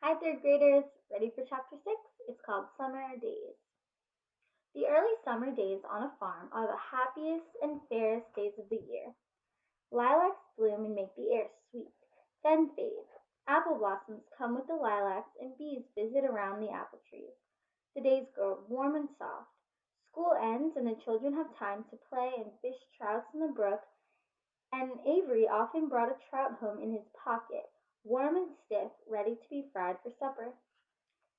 Hi, third graders. Ready for chapter 6? It's called Summer Days. The early summer days on a farm are the happiest and fairest days of the year. Lilacs bloom and make the air sweet, then fade. Apple blossoms come with the lilacs, and bees visit around the apple trees. The days grow warm and soft. School ends, and the children have time to play and fish trouts in the brook, and Avery often brought a trout home in his pocket, warm and stiff, ready to be fried for supper.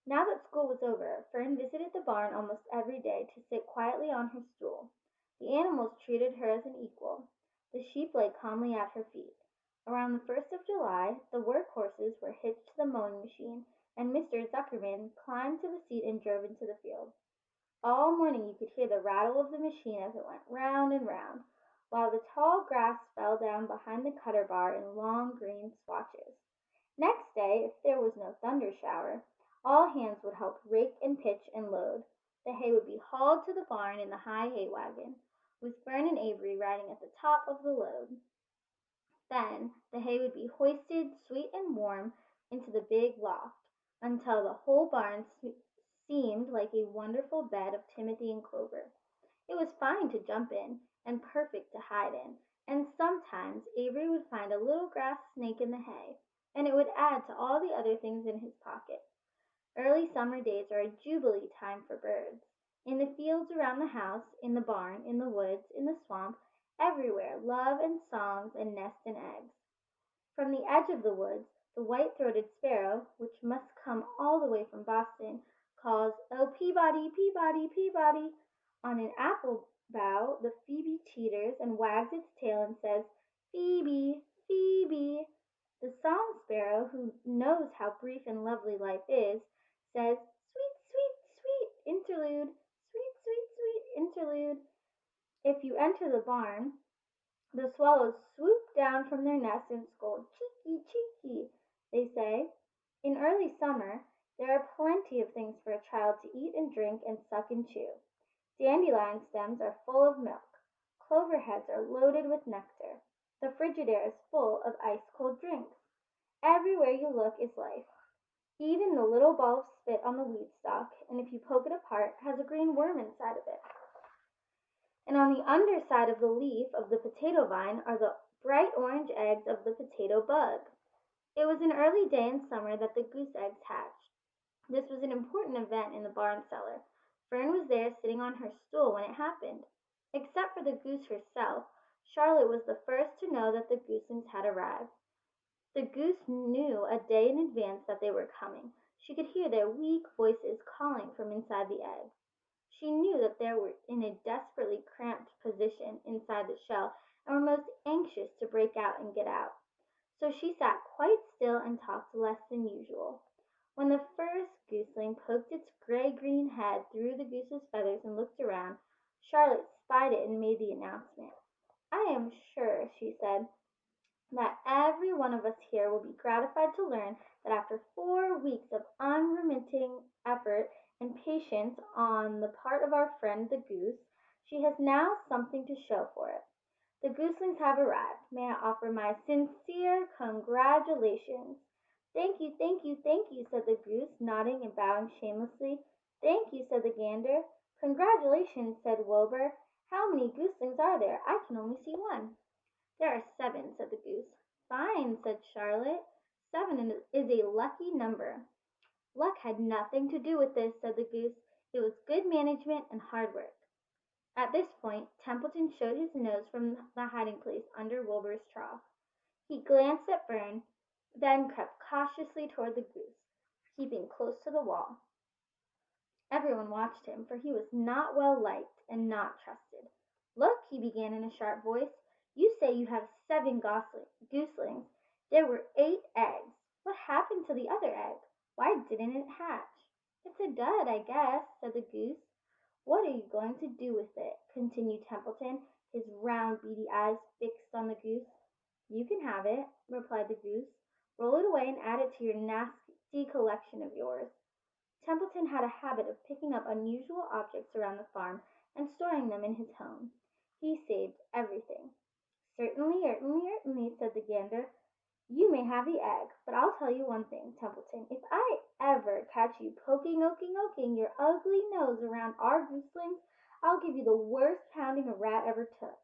Now that school was over, Fern visited the barn almost every day to sit quietly on her stool. The animals treated her as an equal. The sheep lay calmly at her feet. Around the 1st of July, the work horses were hitched to the mowing machine, and Mr. Zuckerman climbed to the seat and drove into the field. All morning you could hear the rattle of the machine as it went round and round, while the tall grass fell down behind the cutter bar in long green swatches. Next day, if there was no thunder shower, all hands would help rake and pitch and load. The hay would be hauled to the barn in the high hay wagon, with Fern and Avery riding at the top of the load. Then the hay would be hoisted, sweet and warm, into the big loft, until the whole barn seemed like a wonderful bed of timothy and clover. It was fine to jump in, and perfect to hide in, and sometimes Avery would find a little grass snake in the hay, and it would add to all the other things in his pocket. Early summer days are a jubilee time for birds. In the fields around the house, in the barn, in the woods, in the swamp, everywhere love and songs and nests and eggs. From the edge of the woods, the white-throated sparrow, which must come all the way from Boston, calls, "Oh, Peabody, Peabody, Peabody!" On an apple bough the phoebe teeters and wags its tail and says, "Phoebe, Phoebe!" The song sparrow, who knows how brief and lovely life is, says, "Sweet, sweet, sweet interlude, sweet, sweet, sweet interlude." If you enter the barn, the swallows swoop down from their nests and scold, "Cheeky, cheeky," they say. In early summer there are plenty of things for a child to eat and drink and suck and chew. Dandelion stems are full of milk. Clover heads are loaded with nectar. The Frigidaire is full of ice-cold drinks. Everywhere you look is life. Even the little ball of spit on the weed stalk, and if you poke it apart, has a green worm inside of it. And on the under side of the leaf of the potato vine are the bright orange eggs of the potato bug. It was an early day in summer that the goose eggs hatched. This was an important event in the barn cellar. Fern was there sitting on her stool when it happened. Except for the goose herself, Charlotte was the first to know that the goslings had arrived. The goose knew a day in advance that they were coming. She could hear their weak voices calling from inside the egg. She knew that they were in a desperately cramped position inside the shell and were most anxious to break out and get out. So she sat quite still and talked less than usual. When the first gosling poked its gray-green head through the goose's feathers and looked around, Charlotte spied it and made the announcement. "I am sure," she said, "that every one of us here will be gratified to learn that after 4 weeks of unremitting effort and patience on the part of our friend the goose, she has now something to show for it. The goslings have arrived. May I offer my sincere congratulations?" "Thank you, thank you, thank you," said the goose, nodding and bowing shamelessly. "Thank you," said the gander. "Congratulations," said Wilbur. "How many goslings are there? I can only see one." "There are 7," said the goose. "Fine," said Charlotte. "7 is a lucky number." "Luck had nothing to do with this," said the goose. "It was good management and hard work." At this point Templeton showed his nose from the hiding place under Wilbur's trough. He glanced at Fern, then crept cautiously toward the goose, keeping close to the wall. Everyone watched him, for he was not well liked and not trusted. "Look," he began in a sharp voice, "you say you have 7 goslings. There were 8 eggs. What happened to the other egg? Why didn't it hatch?" "It's a dud, I guess," said the goose. "What are you going to do with it?" continued Templeton, his round beady eyes fixed on the goose. "You can have it," replied the goose. "Roll it away and add it to your nasty collection of yours." Templeton had a habit of picking up unusual objects around the farm and storing them in his home. He saved everything. "Certainly, certainly, certainly," said the gander. You may have the egg, but I'll tell you one thing, Templeton. If I ever catch you oking your ugly nose around our gooselings, I'll give you the worst pounding a rat ever took."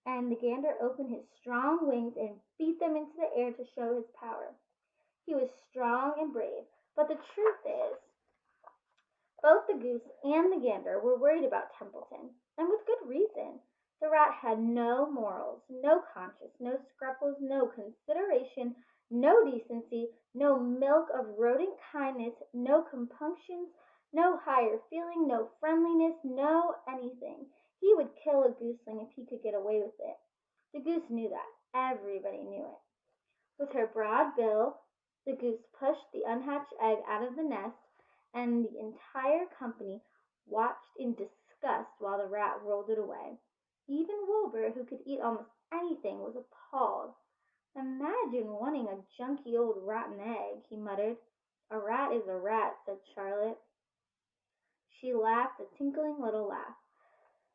And the gander opened his strong wings and beat them into the air to show his power. He was strong and brave, but the truth is, both the goose and the gander were worried about Templeton, and with good reason. The rat had no morals, no conscience, no scruples, no consideration, no decency, no milk of rodent kindness, no compunctions, no higher feeling, no friendliness, no anything. He would kill a gooseling if he could get away with it. The goose knew that. Everybody knew it. With her broad bill, the goose pushed the unhatched egg out of the nest, and the entire company watched in disgust while the rat rolled it away. Even Wilbur, who could eat almost anything, was appalled. "Imagine wanting a junky old rotten egg," he muttered. "A rat is a rat," said Charlotte. She laughed a tinkling little laugh.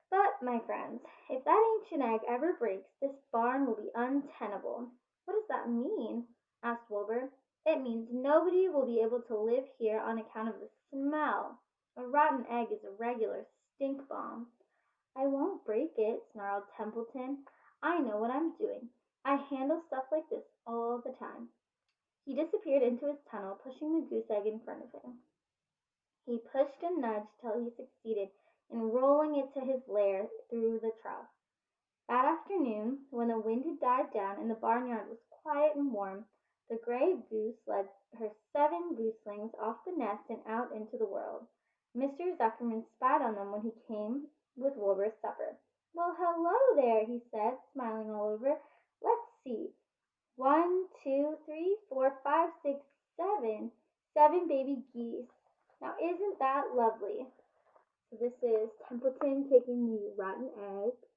"But, my friends, if that ancient egg ever breaks, this barn will be untenable." "What does that mean?" asked Wilbur. "It means nobody will be able to live here on account of the smell. A rotten egg is a regular stink bomb." "I won't break it," snarled Templeton. "I know what I'm doing. I handle stuff like this all the time." He disappeared into his tunnel, pushing the goose egg in front of him. He pushed and nudged till he succeeded in rolling it to his lair through the trough. That afternoon, when the wind had died down and the barnyard was quiet and warm, the gray goose led her 7 gooselings off the nest and out into the world. Mr. Zuckerman spied on them when he came with Wilbur's supper. "Well, hello there," he said, smiling all over. "Let's see. 1, 2, 3, 4, 5, 6, 7. 7 baby geese. Now isn't that lovely?" So this is Templeton taking the rotten egg.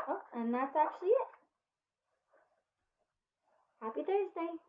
Oh, and that's actually it. Happy Thursday.